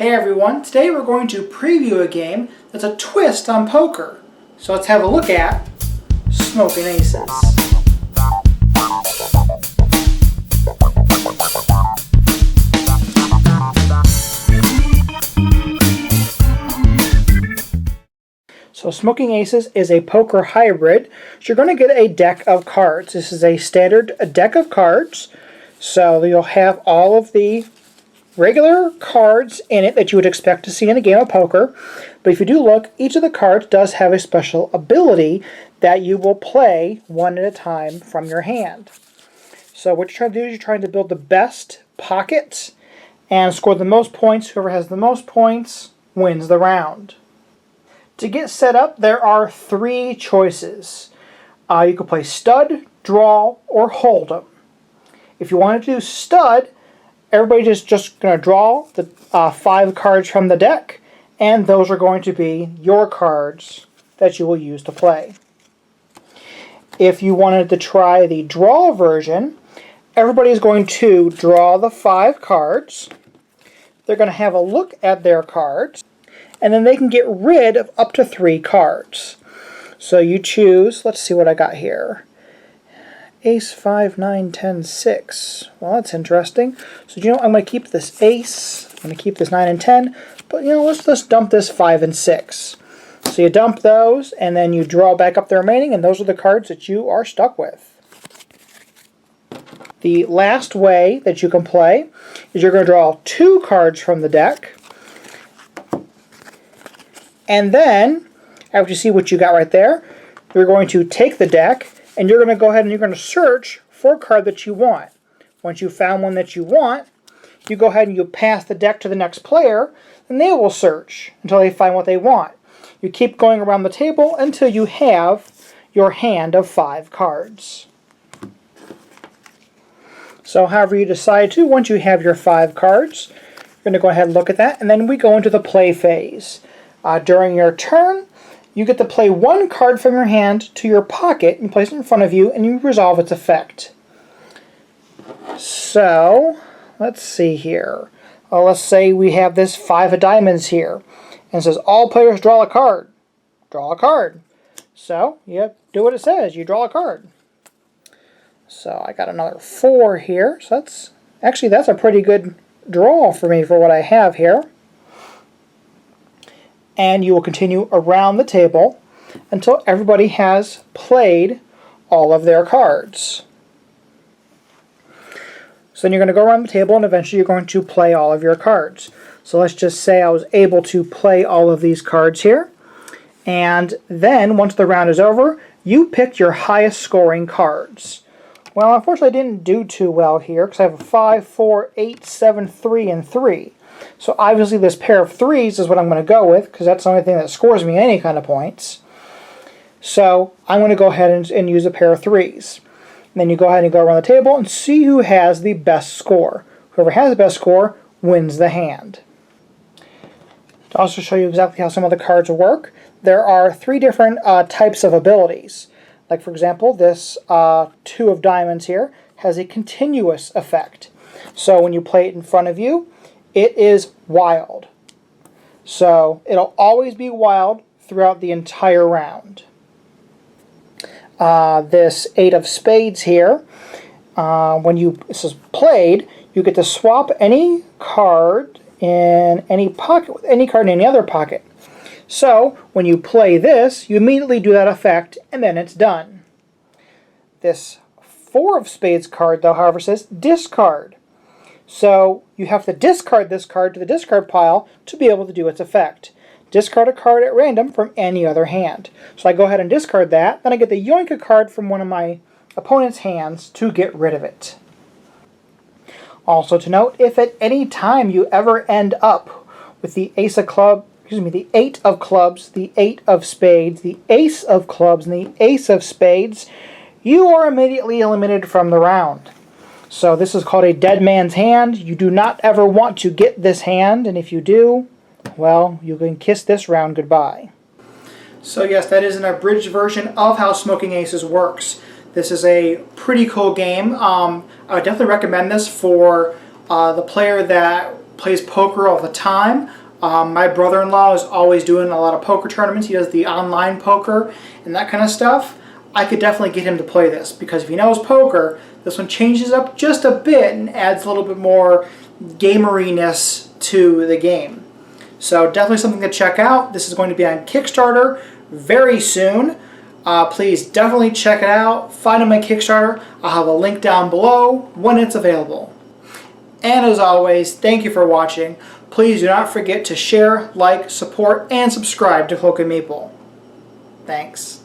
Hey everyone, today we're going to preview a game that's a twist on poker. So let's have a look at Smoking Aces. So Smoking Aces is a poker hybrid. So you're going to get a deck of cards. This is a standard deck of cards. So you'll have all of the regular cards in it that you would expect to see in a game of poker. But if you do look, each of the cards does have a special ability that you will play one at a time from your hand. So what you're trying to do is you're trying to build the best pockets and score the most points. Whoever has the most points wins the round. To get set up, there are three choices. You could play stud, draw, or hold'em. If you wanted to do stud, everybody's just going to draw the 5 cards from the deck, and those are going to be your cards that you will use to play. If you wanted to try the draw version, everybody's going to draw the 5 cards. They're going to have a look at their cards, and then they can get rid of up to 3 cards. So you choose, let's see what I got here. Ace, 5, 9, 10, 6. Well, that's interesting. So I'm going to keep this ace. I'm going to keep this 9 and 10. But let's just dump this 5 and 6. So you dump those, and then you draw back up the remaining, and those are the cards that you are stuck with. The last way that you can play is you're going to draw 2 cards from the deck. And then, after you see what you got right there, you're going to take the deck, and you're going to go ahead and you're going to search for a card that you want. Once you've found one that you want, you go ahead and you pass the deck to the next player, and they will search until they find what they want. You keep going around the table until you have your hand of 5 cards. So however you decide to, once you have your 5 cards, you're going to go ahead and look at that, and then we go into the play phase. During your turn, you get to play 1 card from your hand to your pocket and place it in front of you, and you resolve its effect. So, let's see here. Let's say we have this 5 of diamonds here, and it says all players draw a card. Draw a card. So, you do what it says. You draw a card. So, I got another 4 here. So that's a pretty good draw for me for what I have here. And you will continue around the table until everybody has played all of their cards. So then you're going to go around the table, and eventually you're going to play all of your cards. So let's just say I was able to play all of these cards here. And then, once the round is over, you pick your highest scoring cards. Well, unfortunately I didn't do too well here, because I have a 5, 4, 8, 7, 3, and 3. So obviously this pair of 3s is what I'm going to go with, because that's the only thing that scores me any kind of points. So I'm going to go ahead and use a pair of 3s. And then you go ahead and go around the table and see who has the best score. Whoever has the best score wins the hand. To also show you exactly how some of the cards work, there are 3 different types of abilities. Like for example, this 2 of diamonds here has a continuous effect. So when you play it in front of you, it is wild. So it'll always be wild throughout the entire round. This 8 of spades here, when this is played, you get to swap any card in any pocket with any card in any other pocket. So when you play this, you immediately do that effect, and then it's done. This 4 of spades card, though, however, says discard. So you have to discard this card to the discard pile to be able to do its effect. Discard a card at random from any other hand. So I go ahead and discard that, then I get to yoink a card from one of my opponent's hands to get rid of it. Also to note, if at any time you ever end up with the the 8 of clubs, the 8 of spades, the ace of clubs, and the ace of spades, you are immediately eliminated from the round. So this is called a dead man's hand. You do not ever want to get this hand, and if you do, well, you can kiss this round goodbye. So yes, that is an abridged version of how Smoking Aces works. This is a pretty cool game. I would definitely recommend this for the player that plays poker all the time. My brother-in-law is always doing a lot of poker tournaments. He does the online poker and that kind of stuff. I could definitely get him to play this because if he knows poker, this one changes up just a bit and adds a little bit more gameriness to the game. So definitely something to check out. This is going to be on Kickstarter very soon. Please definitely check it out. Find it on my Kickstarter. I'll have a link down below when it's available. And as always, thank you for watching. Please do not forget to share, like, support, and subscribe to Cloak and Meeple. Thanks.